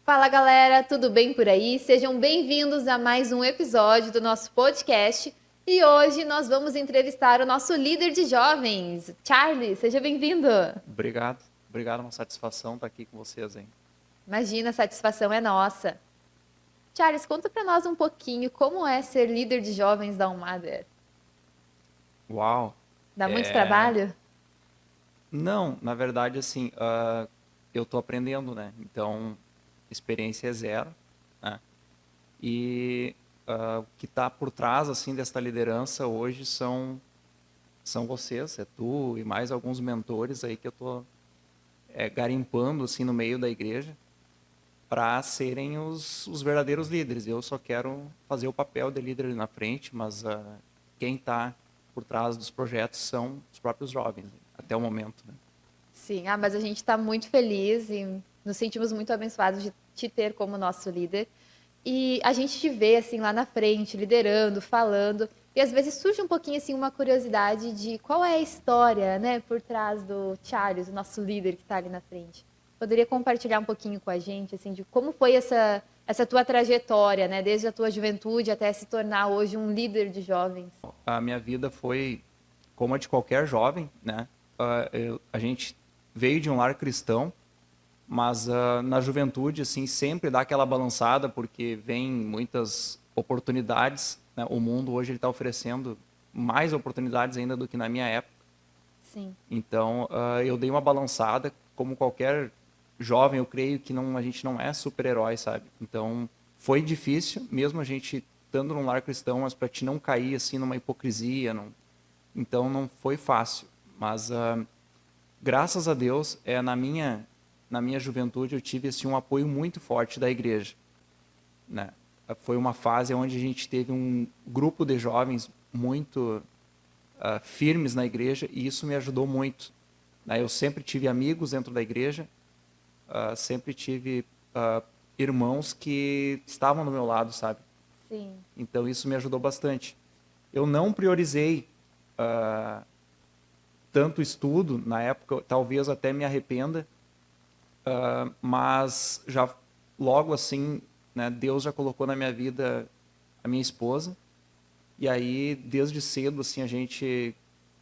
Fala galera, tudo bem por aí? Sejam bem-vindos a mais um episódio do nosso podcast. E hoje nós vamos entrevistar o nosso líder de jovens, Charlie. Seja bem-vindo. Obrigado. Obrigado, é uma satisfação estar aqui com vocês, hein? Imagina, a satisfação é nossa. Charles, conta para nós um pouquinho como é ser líder de jovens da Umader. Uau! Dá muito É... trabalho? Não, na verdade, assim, eu estou aprendendo, né? Então, experiência é zero, né? E o que está por trás, assim, desta liderança hoje são vocês, é tu e mais alguns mentores aí que eu estou garimpando, assim, no meio da igreja para serem os verdadeiros líderes. Eu só quero fazer o papel de líder ali na frente, mas quem está por trás dos projetos são os próprios jovens, até o momento, né? Sim, mas a gente está muito feliz e nos sentimos muito abençoados de te ter como nosso líder. E a gente te vê assim lá na frente, liderando, falando, e às vezes surge um pouquinho assim uma curiosidade de qual é a história, né, por trás do Charles, o nosso líder que está ali na frente. Poderia compartilhar um pouquinho com a gente assim de como foi essa tua trajetória, né, desde a tua juventude até se tornar hoje um líder de jovens? A minha vida foi como a de qualquer jovem, né? A gente veio de um lar cristão, mas na juventude, assim, sempre dá aquela balançada, porque vem muitas oportunidades, né? O mundo hoje ele está oferecendo mais oportunidades ainda do que na minha época. Sim. Então, eu dei uma balançada, como qualquer jovem, eu creio que a gente não é super-herói, sabe? Então, foi difícil, mesmo a gente estando num lar cristão, mas para te não cair assim numa hipocrisia, então não foi fácil. Mas graças a Deus, na minha juventude eu tive assim um apoio muito forte da igreja, né? Foi uma fase onde a gente teve um grupo de jovens muito firmes na igreja e isso me ajudou muito, né? Eu sempre tive amigos dentro da igreja, sempre tive irmãos que estavam do meu lado, sabe? Sim. Então isso me ajudou bastante. Eu não priorizei tanto estudo na época, talvez até me arrependa, mas já logo assim, né, Deus já colocou na minha vida a minha esposa. E aí, desde cedo, assim, a gente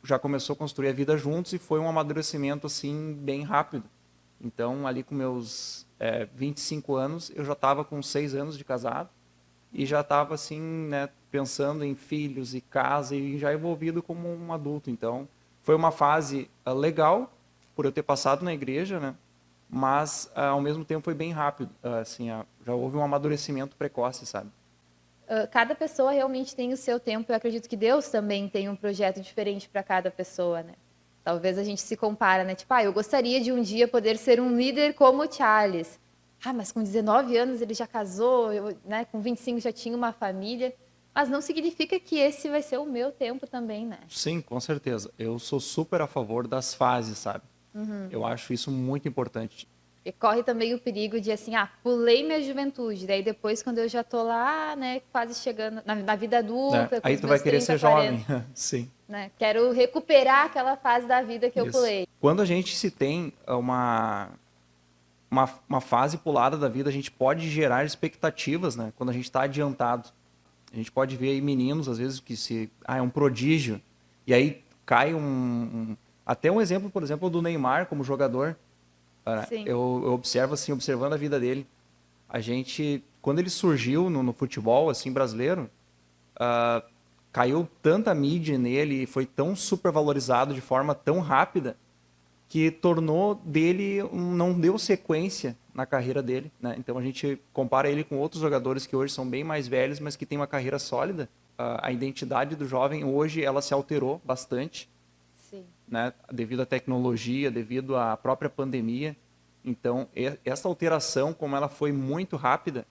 já começou a construir a vida juntos e foi um amadurecimento, assim, bem rápido. Então, ali com meus 25 anos, eu já estava com 6 anos de casado e já estava, assim, né, pensando em filhos e casa e já envolvido como um adulto. Então, foi uma fase legal por eu ter passado na igreja, né? Mas, ao mesmo tempo, foi bem rápido. Assim, já houve um amadurecimento precoce, sabe? Cada pessoa realmente tem o seu tempo. Eu acredito que Deus também tem um projeto diferente para cada pessoa, né? Talvez a gente se compara, né? Tipo, eu gostaria de um dia poder ser um líder como o Charles. Mas com 19 anos ele já casou, né? Com 25 já tinha uma família. Mas não significa que esse vai ser o meu tempo também, né? Sim, com certeza. Eu sou super a favor das fases, sabe? Eu acho isso muito importante. E corre também o perigo de assim, pulei minha juventude. Daí depois, quando eu já tô lá, né, quase chegando na vida Né? adulta, com Aí os tu vai meus querer 30, ser 40. jovem. Sim, Né? Quero recuperar aquela fase da vida que eu isso. pulei. Quando a gente se tem uma fase pulada da vida, a gente pode gerar expectativas, né? Quando a gente está adiantado. A gente pode ver aí meninos, às vezes, que é um prodígio, e aí cai até um exemplo, por exemplo, do Neymar como jogador. Sim. Eu observo, assim, observando a vida dele. A gente, quando ele surgiu no futebol, assim, brasileiro, caiu tanta mídia nele e foi tão supervalorizado de forma tão rápida que tornou dele, não deu sequência na carreira dele, né? Então a gente compara ele com outros jogadores que hoje são bem mais velhos, mas que têm uma carreira sólida. A identidade do jovem hoje ela se alterou bastante, Sim. né? Devido à tecnologia, devido à própria pandemia. Então essa alteração, como ela foi muito rápida,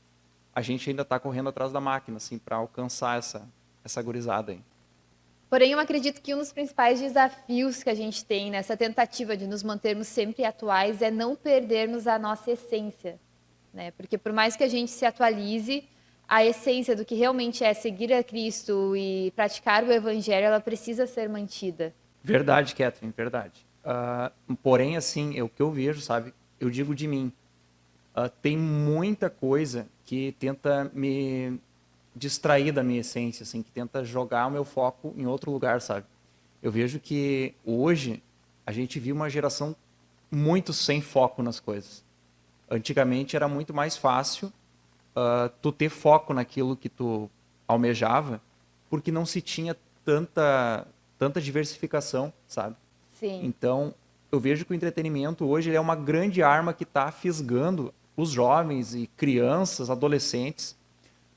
a gente ainda está correndo atrás da máquina, assim, para alcançar essa gurizada aí. Porém, eu acredito que um dos principais desafios que a gente tem nessa tentativa de nos mantermos sempre atuais é não perdermos a nossa essência, né? Porque por mais que a gente se atualize, a essência do que realmente é seguir a Cristo e praticar o Evangelho, ela precisa ser mantida. Verdade, Catherine, verdade. Porém, assim, é o que eu vejo, sabe? Eu digo de mim. tem muita coisa que tenta me distrair da minha essência, assim, que tenta jogar o meu foco em outro lugar, sabe? Eu vejo que hoje a gente vive uma geração muito sem foco nas coisas. Antigamente era muito mais fácil tu ter foco naquilo que tu almejava, porque não se tinha tanta diversificação, sabe? Sim. Então, eu vejo que o entretenimento hoje ele é uma grande arma que está fisgando os jovens e crianças, adolescentes,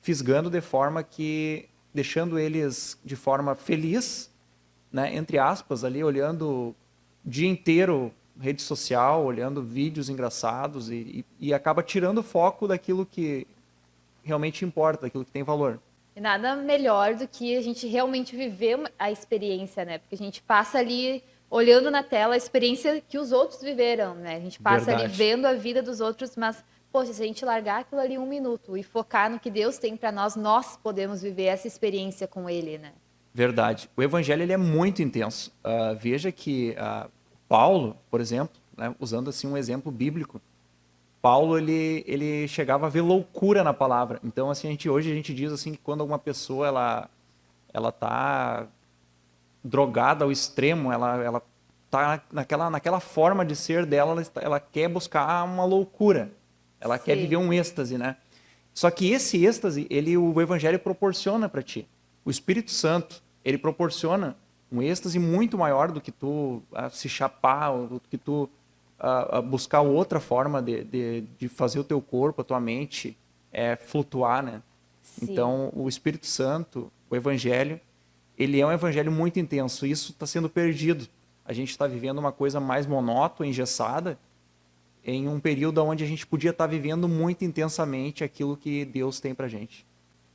fisgando de forma que, deixando eles de forma feliz, né, entre aspas, ali olhando o dia inteiro rede social, olhando vídeos engraçados e acaba tirando o foco daquilo que realmente importa, daquilo que tem valor. E nada melhor do que a gente realmente viver a experiência, né? Porque a gente passa ali olhando na tela a experiência que os outros viveram, né? A gente passa ali Verdade. vendo a vida dos outros, mas, poxa, se a gente largar aquilo ali um minuto e focar no que Deus tem para nós, nós podemos viver essa experiência com Ele, né? Verdade. O evangelho ele é muito intenso. Veja que Paulo, por exemplo, né, usando assim um exemplo bíblico, Paulo ele chegava a ver loucura na palavra. Então assim hoje a gente diz assim que quando alguma pessoa ela tá drogada ao extremo, ela tá naquela forma de ser dela, ela quer buscar uma loucura. Ela quer viver Sim. um êxtase, né? Só que esse êxtase, o evangelho proporciona para ti. O Espírito Santo, ele proporciona um êxtase muito maior do que tu se chapar, ou do que tu buscar outra forma de fazer o teu corpo, a tua mente flutuar, né? Sim. Então, o Espírito Santo, o Evangelho, ele é um Evangelho muito intenso. Isso está sendo perdido. A gente está vivendo uma coisa mais monótona, engessada, em um período onde a gente podia estar vivendo muito intensamente aquilo que Deus tem para gente.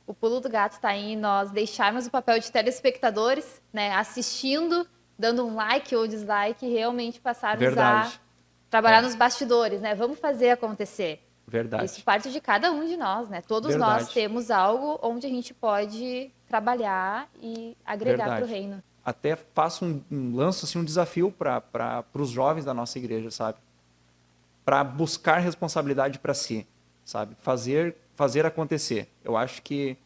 O pulo do gato está em nós deixarmos o papel de telespectadores, né? Assistindo, dando um like ou dislike, e realmente passarmos a Verdade. trabalhar É, nos bastidores, né? Vamos fazer acontecer. Isso verdade. parte de cada um de nós, né? Todos nós Verdade. temos algo onde a gente pode trabalhar e agregar para o Verdade. reino. Até faço lanço assim, um desafio para os jovens da nossa igreja, sabe? Para buscar responsabilidade para si, sabe? Fazer acontecer. Eu acho que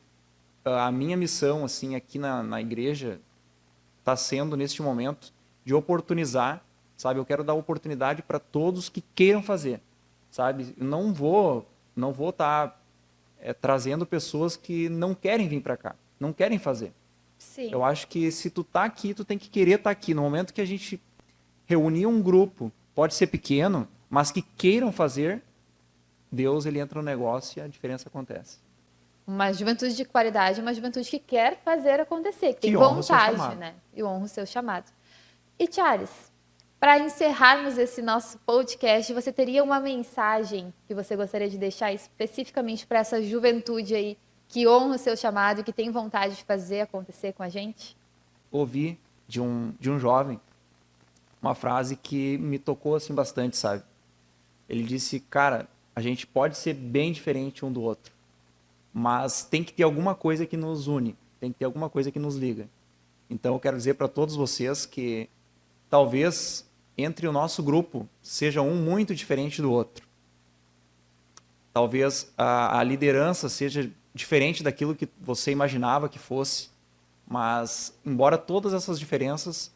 a minha missão assim aqui na igreja está sendo neste momento de oportunizar, sabe? Eu quero dar oportunidade para todos que queiram fazer, sabe? Eu não vou estar trazendo pessoas que não querem vir para cá, não querem fazer. Eu Sim, acho que se tu tá aqui, tu tem que querer estar aqui. No momento que a gente reunir um grupo, pode ser pequeno, mas que queiram fazer, Deus ele entra no negócio e a diferença acontece. uma juventude de qualidade, uma juventude que quer fazer acontecer, que tem Que honra o seu vontade, chamado. né? E honra o seu chamado. E Charles, para encerrarmos esse nosso podcast, você teria uma mensagem que você gostaria de deixar especificamente para essa juventude aí que honra o seu chamado e que tem vontade de fazer acontecer com a gente? Ouvi de um jovem uma frase que me tocou assim bastante, sabe? Ele disse, cara, a gente pode ser bem diferente um do outro, mas tem que ter alguma coisa que nos une, tem que ter alguma coisa que nos liga. Então eu quero dizer para todos vocês que talvez entre o nosso grupo seja um muito diferente do outro. Talvez a liderança seja diferente daquilo que você imaginava que fosse, mas embora todas essas diferenças,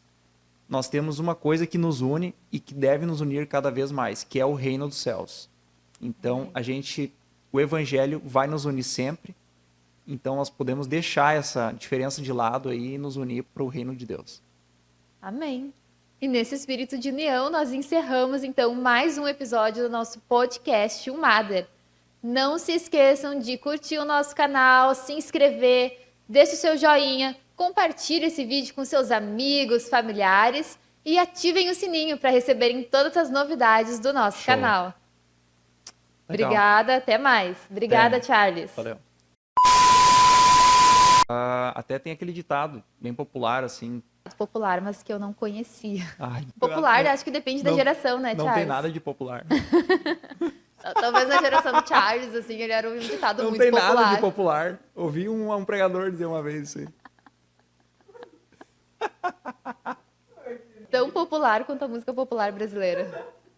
nós temos uma coisa que nos une e que deve nos unir cada vez mais, que é o reino dos céus. Então, o evangelho vai nos unir sempre. Então, nós podemos deixar essa diferença de lado aí e nos unir para o reino de Deus. Amém. E nesse espírito de união, nós encerramos então mais um episódio do nosso podcast O Mother. Não se esqueçam de curtir o nosso canal, se inscrever, deixe o seu joinha, compartilhe esse vídeo com seus amigos, familiares e ativem o sininho para receberem todas as novidades do nosso Show. canal. Legal. Obrigada, até mais. Obrigada, Até. Charles. Valeu. Até tem aquele ditado bem popular, assim. Popular, mas que eu não conhecia. Ai, Popular, acho que depende da geração, né, não Charles? tem nada de popular. Talvez na geração do Charles, assim, ele era um ditado Não muito tem popular. nada de popular. Ouvi um pregador dizer uma vez isso aí. Tão popular quanto a música popular brasileira.